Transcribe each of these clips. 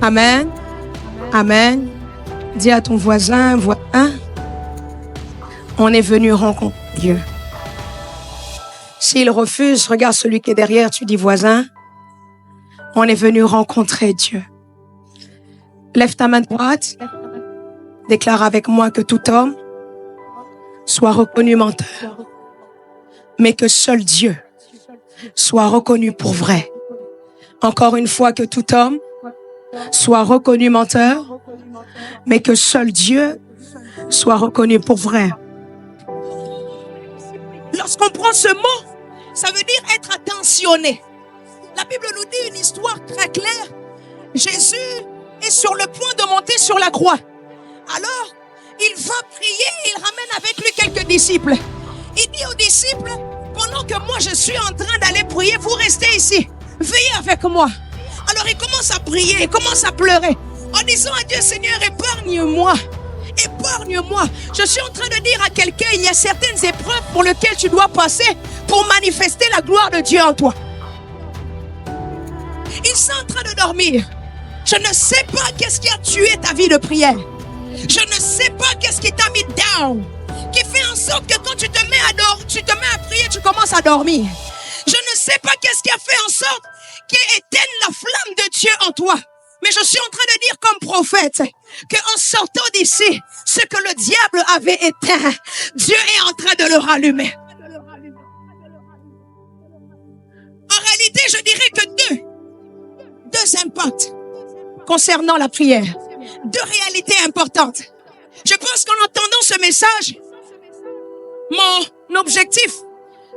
Amen. Amen. Dis à ton voisin, on est venu rencontrer Dieu. S'il refuse, regarde celui qui est derrière, tu dis voisin, on est venu rencontrer Dieu. Lève ta main droite, déclare avec moi que tout homme soit reconnu menteur, mais que seul Dieu soit reconnu pour vrai. Encore une fois, que tout homme soit reconnu menteur, mais que seul Dieu soit reconnu pour vrai. Lorsqu'on prend ce mot, ça veut dire être attentionné. La Bible nous dit une histoire très claire. Jésus est sur le point de monter sur la croix. Alors, il va prier, il ramène avec lui quelques disciples. Il dit aux disciples, pendant que moi je suis en train d'aller prier, vous restez ici, veillez avec moi. Alors il commence à prier, il commence à pleurer, en disant à Dieu, Seigneur, épargne-moi. Épargne-moi. Je suis en train de dire à quelqu'un, il y a certaines épreuves pour lesquelles tu dois passer pour manifester la gloire de Dieu en toi. Ils sont en train de dormir. Je ne sais pas qu'est-ce qui a tué ta vie de prière. Je ne sais pas qu'est-ce qui t'a mis down, qui fait en sorte que quand tu te mets à prier, tu commences à dormir. Je ne sais pas qu'est-ce qui a fait en sorte qu'il éteigne la flamme de Dieu en toi. Mais je suis en train de dire comme prophète qu'en sortant d'ici, ce que le diable avait éteint, Dieu est en train de le rallumer. En réalité, je dirais que deux impacts concernant la prière. Deux réalités importantes. Je pense qu'en entendant ce message, mon objectif,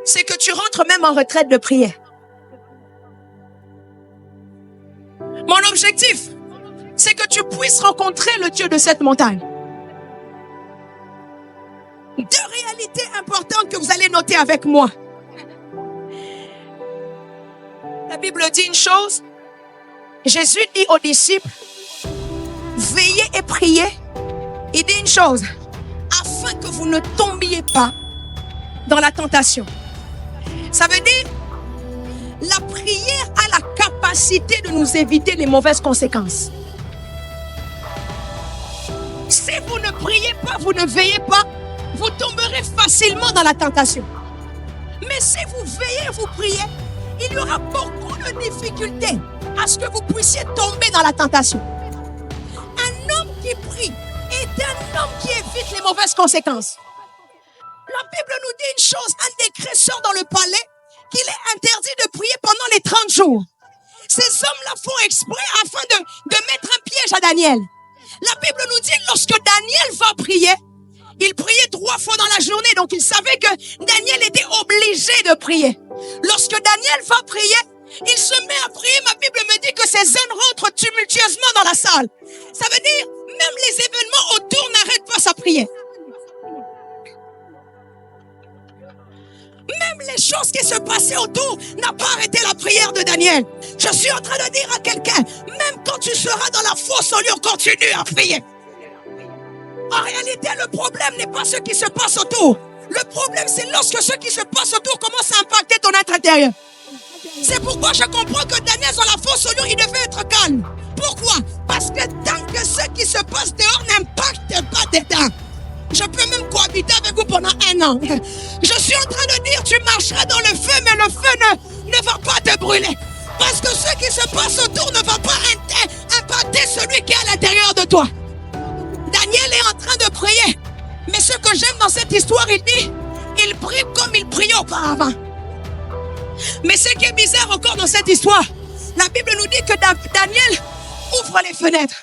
c'est que tu rentres même en retraite de prière. Mon objectif, c'est que tu puisses rencontrer le Dieu de cette montagne. Deux réalités importantes que vous allez noter avec moi. La Bible dit une chose. Jésus dit aux disciples, veillez et priez. Il dit une chose, afin que vous ne tombiez pas dans la tentation. Ça veut dire, la prière a la capacité de nous éviter les mauvaises conséquences. Si vous ne priez pas, vous ne veillez pas, vous tomberez facilement dans la tentation. Mais si vous veillez, vous priez, il y aura beaucoup de difficultés à ce que vous puissiez tomber dans la tentation. Un homme qui prie est un homme qui évite les mauvaises conséquences. La Bible nous dit une chose, un décret sort dans le palais qu'il est interdit de prier pendant les 30 jours. Ces hommes-là font exprès afin de mettre un piège à Daniel. La Bible nous dit lorsque Daniel va prier, il priait 3 fois dans la journée, donc il savait que Daniel était obligé de prier. Lorsque Daniel va prier, il se met à prier. Ma Bible me dit que ces hommes rentrent tumultueusement dans la salle. Ça veut dire, même les événements autour n'arrêtent pas sa prière. Même les choses qui se passaient autour n'ont pas arrêté la prière de Daniel. Je suis en train de dire à quelqu'un, même quand tu seras dans la fosse au lieu, continue à prier. En réalité, le problème n'est pas ce qui se passe autour. Le problème, c'est lorsque ce qui se passe autour commence à impacter ton être intérieur. C'est pourquoi je comprends que Daniel, dans la fosse au lieu, il devait être calme. Pourquoi? Parce que tant que ce qui se passe dehors n'impacte pas dedans, je peux même cohabiter avec vous pendant 1 an. Je suis en train de dire, tu marcheras dans le feu, mais le feu ne va pas te brûler. Parce que ce qui se passe autour ne va pas impacter celui qui est à l'intérieur de toi. Daniel est en train de prier. Mais ce que j'aime dans cette histoire, il dit, il prie comme il priait auparavant. Mais ce qui est bizarre encore dans cette histoire, la Bible nous dit que Daniel ouvre les fenêtres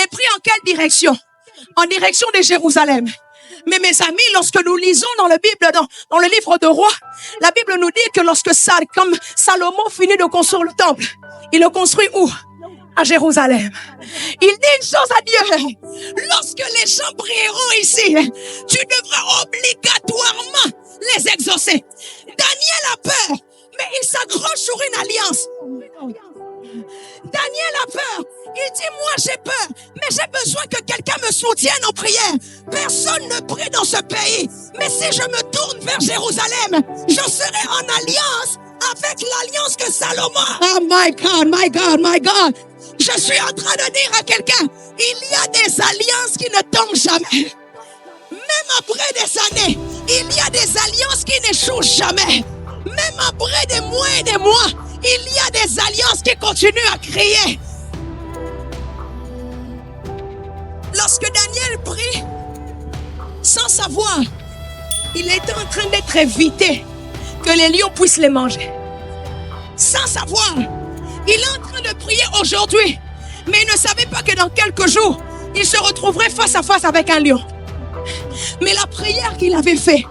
et prie en quelle direction? En direction de Jérusalem. Mais mes amis, lorsque nous lisons dans la Bible, dans le livre de Rois, la Bible nous dit que lorsque comme Salomon finit de construire le temple, il le construit où? À Jérusalem. Il dit une chose à Dieu. Lorsque les gens prieront ici, tu devras obligatoirement les exaucer. Daniel a peur, mais il s'accroche sur une alliance. Daniel a peur. Il dit, moi j'ai peur, mais j'ai besoin que quelqu'un me soutienne en prière. Personne ne prie dans ce pays. Mais si je me tourne vers Jérusalem, je serai en alliance avec l'alliance que Salomon. Oh my God, my God, my God. Je Je suis en train de dire à quelqu'un, il y a des alliances qui ne tombent jamais. Même après des années, il y a des alliances qui n'échouent jamais. Même après des mois et des mois, il y a des alliances qui continuent à crier. Lorsque Daniel prie, sans savoir, il était en train d'être évité que les lions puissent les manger. Sans savoir, il est en train de prier aujourd'hui, mais il ne savait pas que dans quelques jours, il se retrouverait face à face avec un lion. Mais la prière qu'il avait faite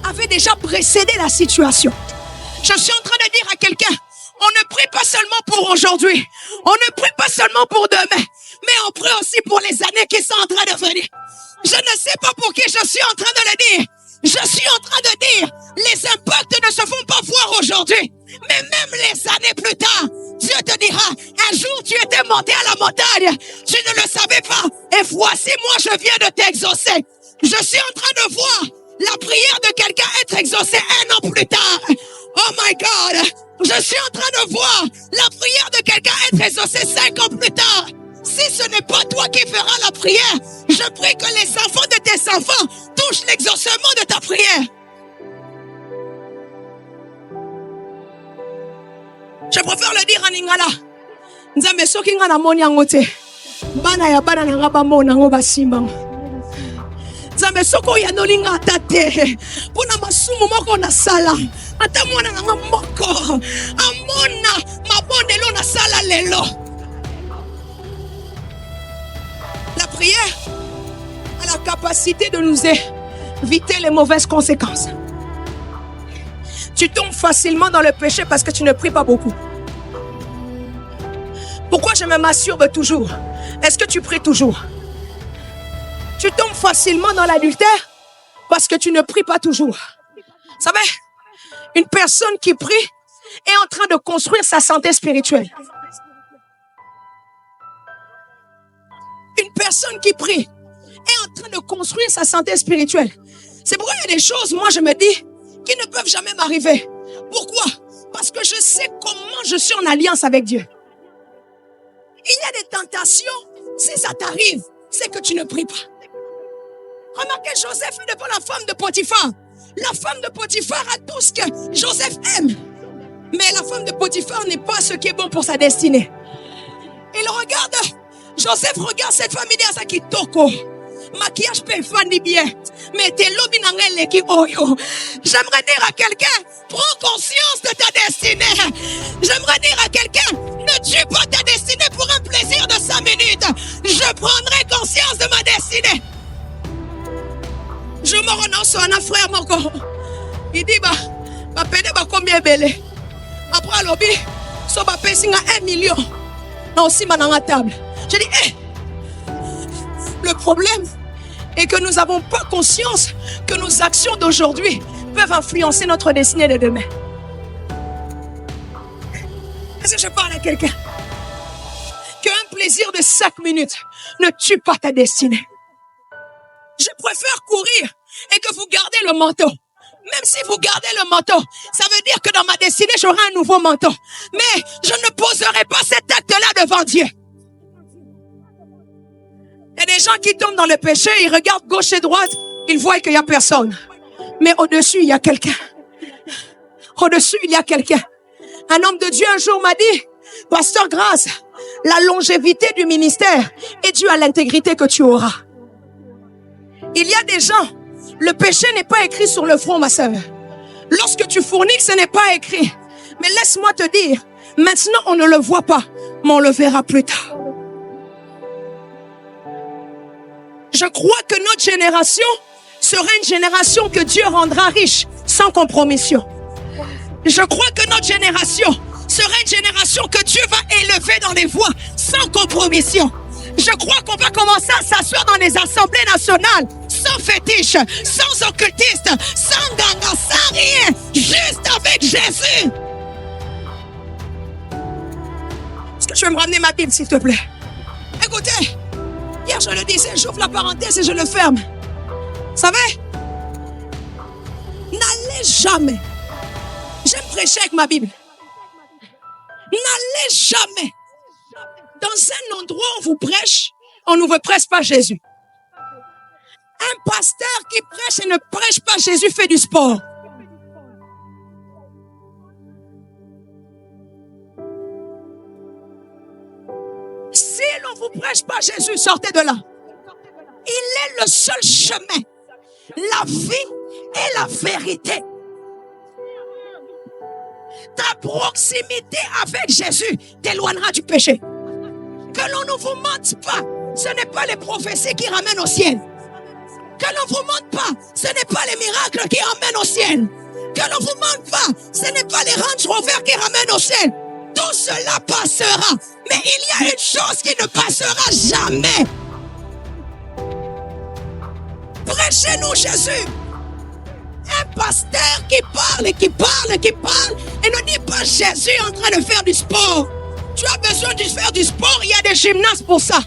avait déjà précédé la situation. Je suis en train de dire à quelqu'un, on ne prie pas seulement pour aujourd'hui, on ne prie pas seulement pour demain, mais on prie aussi pour les années qui sont en train de venir. Je ne sais pas pour qui je suis en train de le dire. Je suis en train de dire, les impacts ne se font pas voir aujourd'hui, mais même les années plus tard, Dieu te dira, un jour tu étais monté à la montagne, tu ne le savais pas, et voici moi je viens de t'exaucer. Je suis en train de voir la prière de quelqu'un être exaucée 1 an plus tard. Oh my God! Je suis en train de voir la prière de quelqu'un être exaucée 5 ans plus tard. Si ce n'est pas toi qui feras la prière, je prie que les enfants de tes enfants touchent l'exaucement de ta prière. Je préfère le dire en lingala. Nzambe soki nga na moni yango te. Bana ya bana na nga ba mona ngo basimba. Nzambe soko ya nolinga ata te. Pona masumu moko na sala. Ata mwana na nga moko. Amona mabondelo na sala lelo. La prière a la capacité de nous éviter les mauvaises conséquences. Tu tombes facilement dans le péché parce que tu ne pries pas beaucoup. Pourquoi je me masturbe toujours? Est-ce que tu pries toujours? Tu tombes facilement dans l'adultère parce que tu ne pries pas toujours. Vous savez, une personne qui prie est en train de construire sa santé spirituelle. Une personne qui prie est en train de construire sa santé spirituelle. C'est pourquoi il y a des choses, moi je me dis, qui ne peuvent jamais m'arriver. Pourquoi? Parce que je sais comment je suis en alliance avec Dieu. Il y a des tentations, si ça t'arrive, c'est que tu ne pries pas. Remarquez, Joseph est devant la femme de Potiphar. La femme de Potiphar a tout ce que Joseph aime. Mais la femme de Potiphar n'est pas ce qui est bon pour sa destinée. Il regarde, Joseph regarde cette femme, il dit à sa kitoko. Maquillage peut faire bien, mais t'es lobby n'angele qui oyo. J'aimerais dire à quelqu'un, prends conscience de ta destinée. J'aimerais dire à quelqu'un, ne tue pas ta destinée pour un plaisir de 5 minutes. Je prendrai conscience de ma destinée. Je me renonce à un frère mon corps. Il dit bah pédé bah combien belé. Après lobby, so bah payé 1 million. Non aussi mananga table. Je dis le problème est que nous n'avons pas conscience que nos actions d'aujourd'hui peuvent influencer notre destinée de demain. Est-ce que je parle à quelqu'un? Qu'un plaisir de 5 minutes ne tue pas ta destinée. Je préfère courir et que vous gardez le manteau. Même si vous gardez le manteau, ça veut dire que dans ma destinée, j'aurai un nouveau manteau. Mais je ne poserai pas cet acte-là devant Dieu. Il y a des gens qui tombent dans le péché, ils regardent gauche et droite, ils voient qu'il n'y a personne. Mais au-dessus, il y a quelqu'un. Au-dessus, il y a quelqu'un. Un homme de Dieu un jour m'a dit, Pasteur Grâce, la longévité du ministère est due à l'intégrité que tu auras. Il y a des gens, le péché n'est pas écrit sur le front, ma sœur. Lorsque tu fourniques, ce n'est pas écrit. Mais laisse-moi te dire, maintenant on ne le voit pas, mais on le verra plus tard. Je crois que notre génération sera une génération que Dieu rendra riche sans compromission. Je crois que notre génération sera une génération que Dieu va élever dans les voies sans compromission. Je crois qu'on va commencer à s'asseoir dans les assemblées nationales sans fétiche, sans occultiste, sans ganga, sans rien, juste avec Jésus. Est-ce que tu veux me ramener ma Bible, s'il te plaît? Écoutez, hier je le disais, j'ouvre la parenthèse et je le ferme. Vous savez, n'allez jamais, j'aime prêcher avec ma Bible, n'allez jamais Dans un endroit où on vous prêche, on ne vous prêche pas Jésus. Un pasteur qui prêche et ne prêche pas Jésus fait du sport. Si l'on ne vous prêche pas Jésus, sortez de là. Il est le seul chemin, la vie et la vérité. Ta proximité avec Jésus t'éloignera du péché. Que l'on ne vous mente pas, ce n'est pas les prophéties qui ramènent au ciel. Que l'on ne vous mente pas, ce n'est pas les miracles qui ramènent au ciel. Que l'on ne vous mente pas, ce n'est pas les Range Rover qui ramènent au ciel. Tout cela passera, mais il y a une chose qui ne passera jamais. Prêchez-nous Jésus. Un pasteur qui parle et qui parle et qui parle et ne dit pas Jésus est en train de faire du sport. Tu as besoin de faire du sport, il y a des gymnases pour ça.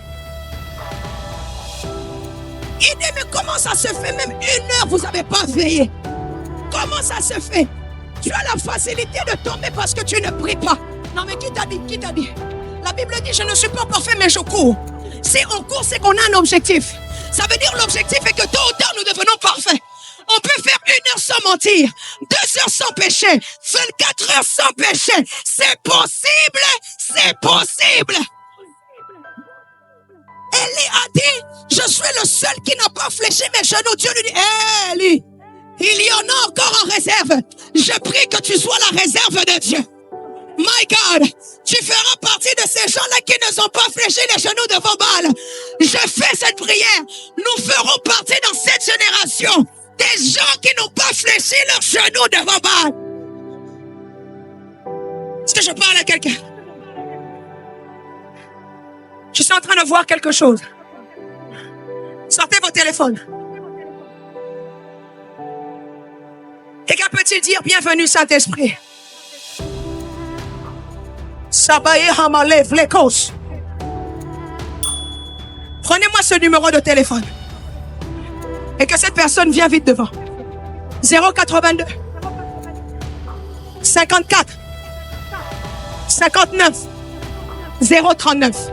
Il dit mais comment ça se fait, même 1 heure vous n'avez pas veillé? Comment ça se fait? Tu as la facilité de tomber parce que tu ne pries pas. Non mais qui t'a dit? Qui t'a dit? La Bible dit je ne suis pas parfait mais je cours. Si on court c'est qu'on a un objectif. Ça veut dire l'objectif est que tôt ou tard nous devenons parfaits. On peut faire 1 heure sans mentir, 2 heures sans péché, 24 heures sans péché. C'est possible, c'est possible. Élie a dit, je suis le seul qui n'a pas fléchi mes genoux. Dieu lui dit, Élie, il y en a encore en réserve. Je prie que tu sois la réserve de Dieu. My God, tu feras partie de ces gens-là qui ne sont pas fléchis les genoux devant Baal. Je fais cette prière. Nous ferons partie dans cette génération des gens qui n'ont pas fléchi leurs genoux devant Baal. Est-ce que je parle à quelqu'un? Je suis en train de voir quelque chose. Sortez vos téléphones. Quelqu'un peut-il dire bienvenue Saint-Esprit? Sabaye Hamale Vlekos. Prenez-moi ce numéro de téléphone. Et que cette personne vienne vite devant. 082 54 59 039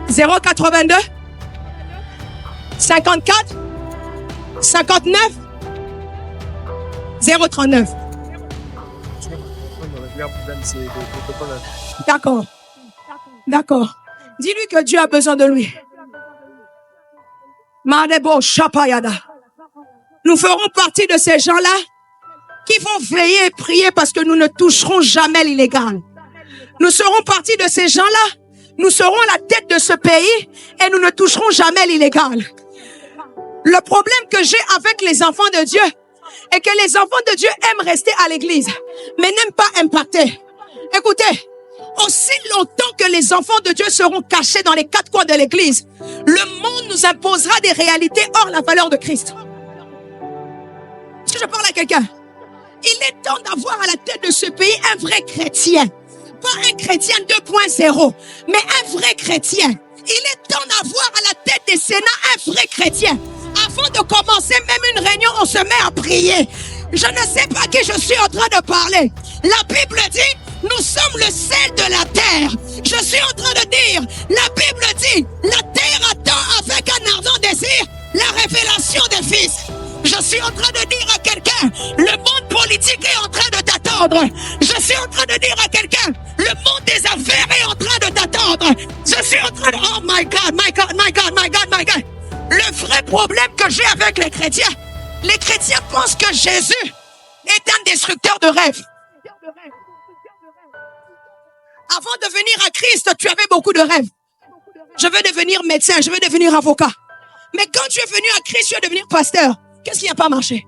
082 54 59 039. D'accord. D'accord. Dis-lui que Dieu a besoin de lui. Madebo Shapayada. Nous ferons partie de ces gens-là qui vont veiller et prier parce que nous ne toucherons jamais l'illégal. Nous serons partie de ces gens-là. Nous serons la tête de ce pays et nous ne toucherons jamais l'illégal. Le problème que j'ai avec les enfants de Dieu est que les enfants de Dieu aiment rester à l'église, mais n'aiment pas impacter. Écoutez, aussi longtemps que les enfants de Dieu seront cachés dans les 4 coins de l'église, le monde nous imposera des réalités hors la valeur de Christ. Est-ce que je parle à quelqu'un? Il est temps d'avoir à la tête de ce pays un vrai chrétien. Pas un chrétien 2.0, mais un vrai chrétien. Il est temps d'avoir à la tête des sénats un vrai chrétien. Avant de commencer même une réunion, on se met à prier. Je ne sais pas qui je suis en train de parler. La Bible dit, nous sommes le sel de la terre. Je suis en train de dire, la Bible dit, la terre attend avec un ardent désir la révélation des fils. Je suis en train de dire à quelqu'un, le monde politique est en train de t'attendre. Je suis en train de dire à quelqu'un, le monde des affaires est en train de t'attendre. Je suis en train de... Oh my God, my God, my God, my God, my God. Le vrai problème que j'ai avec les chrétiens pensent que Jésus est un destructeur de rêves. Avant de venir à Christ, tu avais beaucoup de rêves. Je veux devenir médecin, je veux devenir avocat. Mais quand tu es venu à Christ, tu veux devenir pasteur. Qu'est-ce qui n'a pas marché?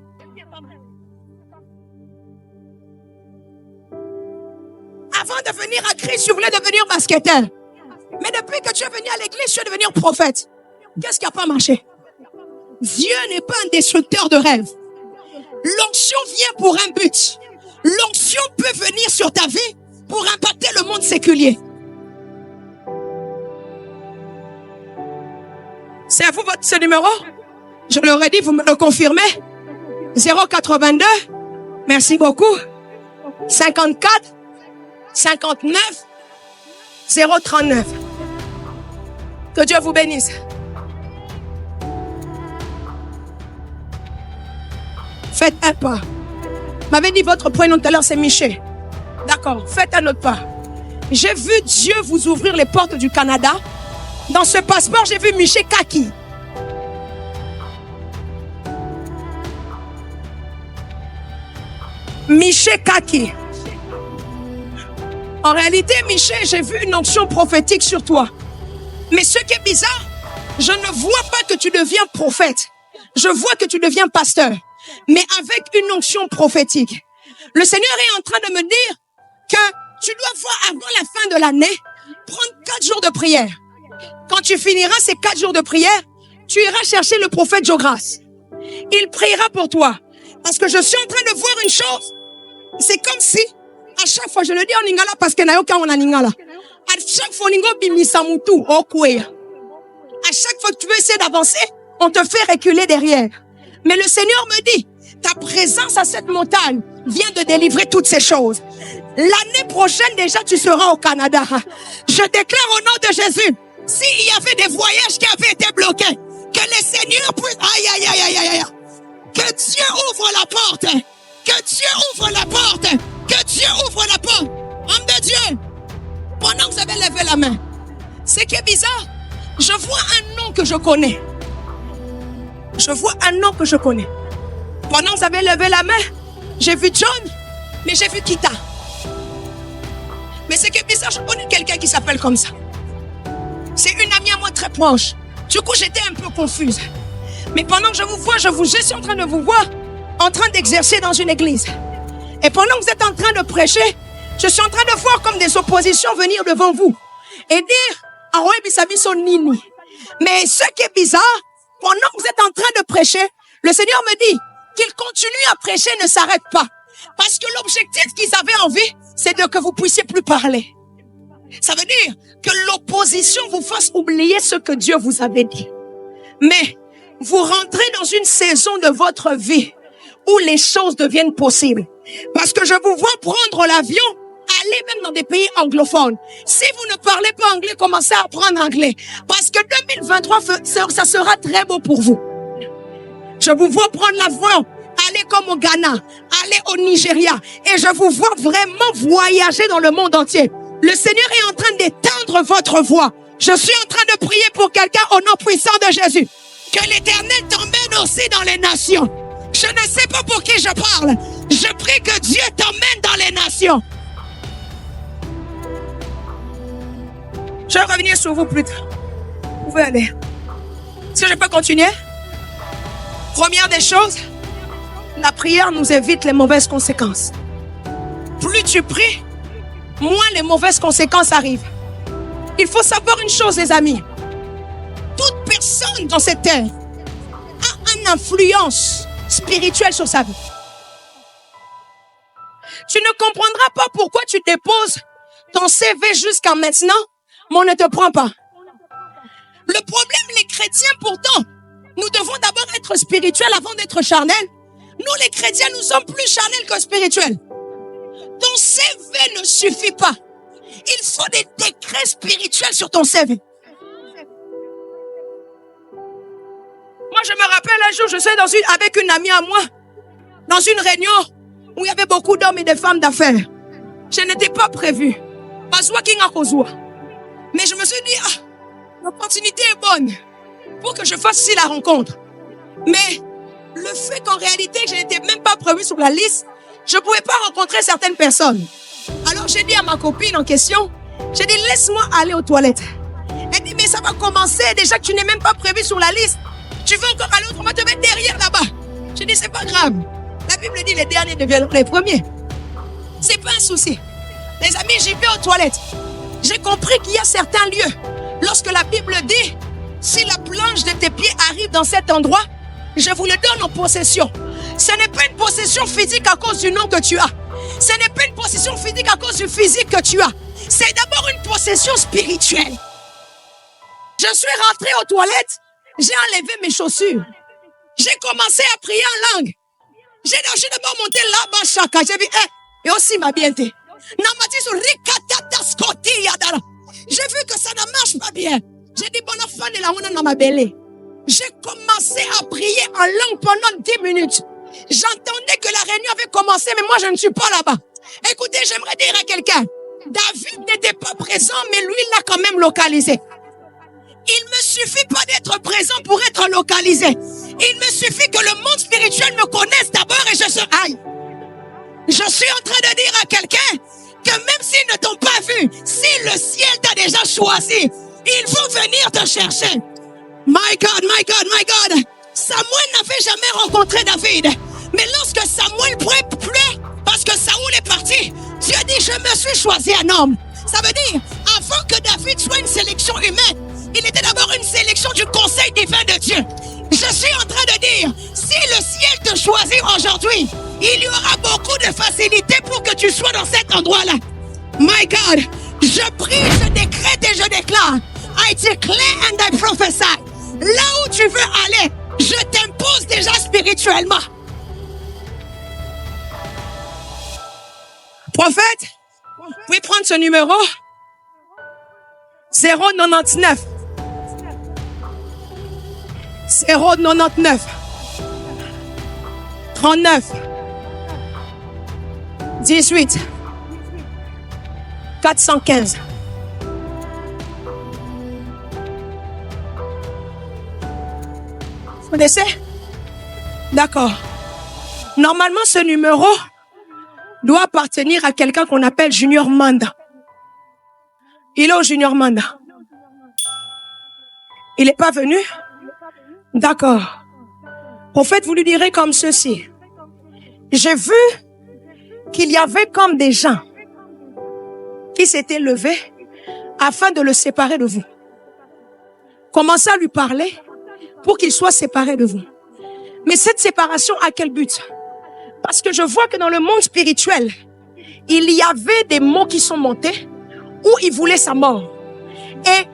Avant de venir à Christ, tu voulais devenir basketteur. Mais depuis que tu es venu à l'église, tu veux devenir prophète. Qu'est-ce qui n'a pas marché? Dieu n'est pas un destructeur de rêves. L'onction vient pour un but. L'onction peut venir sur ta vie pour impacter le monde séculier. C'est à vous ce numéro? Je l'aurais dit, vous me le confirmez? 082, merci beaucoup. 54, 59, 039. Que Dieu vous bénisse. Faites un pas. M'avez dit votre prénom tout à l'heure, c'est Michel. D'accord, faites un autre pas. J'ai vu Dieu vous ouvrir les portes du Canada. Dans ce passeport, j'ai vu Michel Kaki. Michel Kaki. En réalité, Michel, j'ai vu une onction prophétique sur toi. Mais ce qui est bizarre, je ne vois pas que tu deviens prophète. Je vois que tu deviens pasteur. Mais avec une onction prophétique. Le Seigneur est en train de me dire que tu dois voir avant la fin de l'année, prendre 4 jours de prière. Quand tu finiras ces 4 jours de prière, tu iras chercher le prophète Jogras. Il priera pour toi. Parce que je suis en train de voir une chose. C'est comme si, à chaque fois, je le dis en lingala parce que nayoka on a lingala. À chaque fois, à chaque fois que tu veux essayer d'avancer, on te fait reculer derrière. Mais le Seigneur me dit, ta présence à cette montagne vient de délivrer toutes ces choses. L'année prochaine, déjà, tu seras au Canada. Je déclare au nom de Jésus, s'il y avait des voyages qui avaient été bloqués, que le Seigneur puisse... Aïe, aïe, aïe, aïe, aïe. Que Dieu ouvre la porte. Que Dieu ouvre la porte. Que Dieu ouvre la porte. Homme de Dieu, pendant que vous avez levé la main, ce qui est bizarre, je vois un nom que je connais. Je vois un nom que je connais. Pendant que vous avez levé la main, j'ai vu John, mais j'ai vu Kita. Mais ce qui est bizarre, je connais quelqu'un qui s'appelle comme ça. C'est une amie à moi très proche. Du coup, j'étais un peu confuse. Mais pendant que je vous vois, je suis en train de vous voir en train d'exercer dans une église. Et pendant que vous êtes en train de prêcher, je suis en train de voir comme des oppositions venir devant vous. Et dire, ah ouais, bisabi son nini. Mais ce qui est bizarre, pendant que vous êtes en train de prêcher, le Seigneur me dit qu'il continue à prêcher, ne s'arrête pas. Parce que l'objectif qu'ils avaient envie, c'est de que vous puissiez plus parler. Ça veut dire que l'opposition vous fasse oublier ce que Dieu vous avait dit. Mais vous rentrez dans une saison de votre vie où les choses deviennent possibles. Parce que je vous vois prendre l'avion, aller même dans des pays anglophones. Si vous ne parlez pas anglais, commencez à apprendre anglais. Parce que 2023, ça sera très beau pour vous. Je vous vois prendre l'avion, aller comme au Ghana, aller au Nigeria. Et je vous vois vraiment voyager dans le monde entier. Le Seigneur est en train d'étendre votre voix. Je suis en train de prier pour quelqu'un au nom puissant de Jésus. Que l'Éternel t'emmène aussi dans les nations. Je ne sais pas pour qui je parle. Je prie que Dieu t'emmène dans les nations. Je vais revenir sur vous plus tard. Vous pouvez aller. Est-ce que je peux continuer? Première des choses, la prière nous évite les mauvaises conséquences. Plus tu pries, moins les mauvaises conséquences arrivent. Il faut savoir une chose, les amis. Toute personne dans cette terre a une influence spirituelle sur sa vie. Tu ne comprendras pas pourquoi tu déposes ton CV jusqu'à maintenant, mais on ne te prend pas. Le problème, les chrétiens, pourtant, nous devons d'abord être spirituels avant d'être charnels. Nous, les chrétiens, nous sommes plus charnels que spirituels. Ton CV ne suffit pas. Il faut des décrets spirituels sur ton CV. Moi, je me rappelle un jour, je suis avec une amie à moi, dans une réunion où il y avait beaucoup d'hommes et de femmes d'affaires. Je n'étais pas prévue. Mais je me suis dit, l'opportunité est bonne pour que je fasse aussi la rencontre. Mais le fait qu'en réalité, je n'étais même pas prévue sur la liste, je ne pouvais pas rencontrer certaines personnes. Alors j'ai dit à ma copine en question, j'ai dit, laisse-moi aller aux toilettes. Elle dit, mais ça va commencer, déjà que tu n'es même pas prévu sur la liste. Tu veux encore aller autrement, te mettre derrière là-bas. J'ai dit, c'est pas grave. La Bible dit, les derniers deviendront les premiers. C'est pas un souci. Les amis, j'y vais aux toilettes. J'ai compris qu'il y a certains lieux. Lorsque la Bible dit, si la planche de tes pieds arrive dans cet endroit, je vous le donne en possession. Ce n'est pas une possession physique à cause du nom que tu as. Ce n'est pas une possession physique à cause du physique que tu as. C'est d'abord une possession spirituelle. Je suis rentré aux toilettes. J'ai enlevé mes chaussures. J'ai commencé à prier en langue. J'ai d'abord monté là-bas chacun. J'ai dit, et aussi ma bienté. J'ai vu que ça ne marche pas bien. J'ai dit, bon enfant de la honte dans ma belée. J'ai commencé à prier en langue pendant 10 minutes. J'entendais que la réunion avait commencé, mais moi, je ne suis pas là-bas. Écoutez, j'aimerais dire à quelqu'un, David n'était pas présent, mais lui, il l'a quand même localisé. Il me suffit pas d'être présent pour être localisé. Il me suffit que le monde spirituel me connaisse d'abord et je serai. Aïe. Je suis en train de dire à quelqu'un que même s'ils ne t'ont pas vu, si le ciel t'a déjà choisi, ils vont venir te chercher. My God, my God, my God. Samuel n'avait jamais rencontré David. Mais lorsque Samuel pleut, parce que Saoul est parti, Dieu dit, je me suis choisi un homme. Ça veut dire, avant que David soit une sélection humaine, il était d'abord une sélection du conseil divin de Dieu. Je suis en train de dire, si le ciel te choisit aujourd'hui, il y aura beaucoup de facilité pour que tu sois dans cet endroit-là. My God, je prie, je décrète et je déclare. I declare and I prophesy. Là où tu veux aller, je t'impose déjà spirituellement. Prophète, vous pouvez prendre ce numéro 099 099 39 18 415. Vous connaissez? D'accord. Normalement, ce numéro doit appartenir à quelqu'un qu'on appelle Junior Manda. Il est au Junior Manda. Il n'est pas venu? D'accord. Prophète, vous lui direz comme ceci. J'ai vu qu'il y avait comme des gens qui s'étaient levés afin de le séparer de vous. Commencez à lui parler pour qu'il soit séparé de vous. Mais cette séparation a quel but? Parce que je vois que dans le monde spirituel, il y avait des mots qui sont montés où il voulait sa mort. Et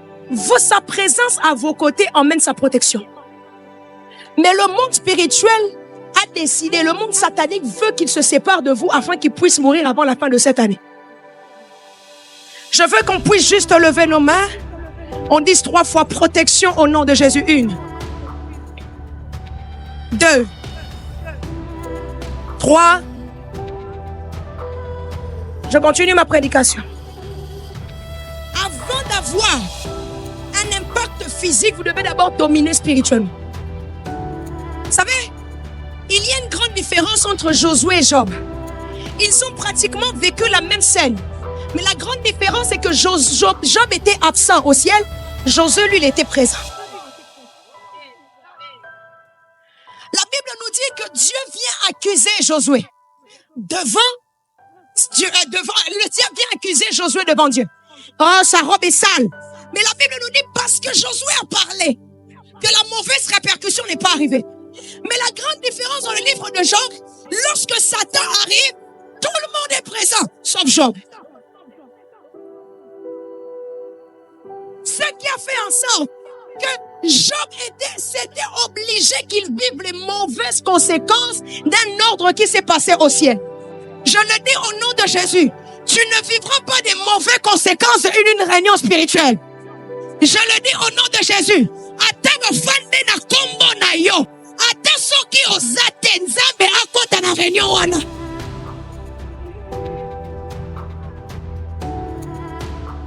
sa présence à vos côtés emmène sa protection. Mais le monde spirituel a décidé, le monde satanique veut qu'il se sépare de vous afin qu'il puisse mourir avant la fin de cette année. Je veux qu'on puisse juste lever nos mains. On dise 3 fois protection au nom de Jésus. 1, 2, 3. Je continue ma prédication. Avant d'avoir un impact physique, vous devez d'abord dominer spirituellement. Vous savez, il y a une grande différence entre Josué et Job. Ils ont pratiquement vécu la même scène. Mais la grande différence, c'est que Job était absent au ciel. Josué, lui, il était présent. La Bible nous dit que Dieu vient accuser Josué. Le diable vient accuser Josué devant Dieu. Oh, sa robe est sale. Mais la Bible nous dit parce que Josué a parlé que la mauvaise répercussion n'est pas arrivée. Mais la grande différence dans le livre de Job, lorsque Satan arrive, tout le monde est présent, sauf Job. Ce qui a fait en sorte que Job s'était obligé qu'il vive les mauvaises conséquences d'un ordre qui s'est passé au ciel. Je le dis au nom de Jésus, tu ne vivras pas des mauvaises conséquences d'une réunion spirituelle. Je le dis au nom de Jésus.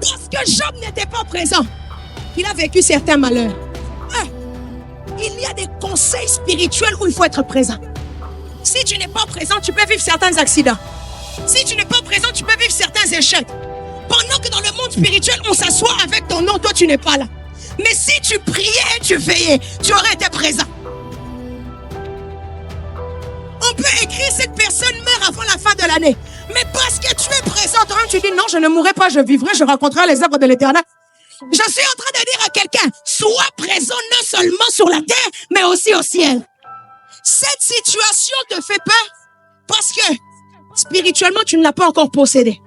Parce que Job n'était pas présent, il a vécu certains malheurs. Il y a des conseils spirituels où il faut être présent. Si tu n'es pas présent, tu peux vivre certains accidents. Si tu n'es pas présent, tu peux vivre certains échecs. Pendant que dans le monde spirituel, on s'assoit avec ton nom, toi tu n'es pas là. Mais si tu priais et tu veillais, tu aurais été présent. On peut écrire cette personne meurt avant la fin de l'année. Mais parce que tu es présent, tu dis non, je ne mourrai pas, je vivrai, je rencontrerai les œuvres de l'Éternel. Je suis en train de dire à quelqu'un, sois présent non seulement sur la terre, mais aussi au ciel. Cette situation te fait peur parce que spirituellement, tu ne l'as pas encore possédée.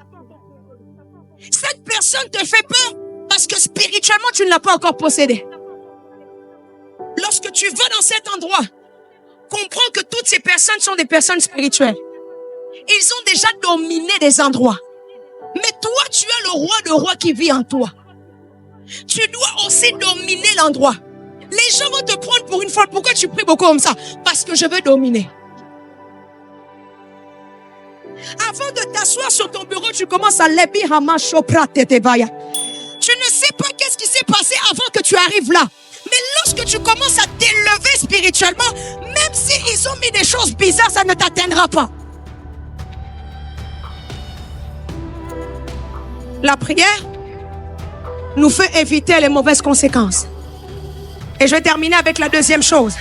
Cette personne te fait peur parce que spirituellement, tu ne l'as pas encore possédée. Lorsque tu vas dans cet endroit, comprends que toutes ces personnes sont des personnes spirituelles. Ils ont déjà dominé des endroits. Mais toi, tu as le roi de rois qui vit en toi. tu dois aussi dominer l'endroit. Les gens vont te prendre pour une folle. Pourquoi tu pries beaucoup comme ça? Parce que je veux dominer. Avant de t'asseoir sur ton bureau, tu commences à lebi hama chopra tetebaya. Tu ne sais pas qu'est-ce qui s'est passé avant que tu arrives là. Mais lorsque tu commences à t'élever spirituellement, même s'ils ont mis des choses bizarres, ça ne t'atteindra pas. La prière nous fait éviter les mauvaises conséquences. Et je vais terminer avec la deuxième chose.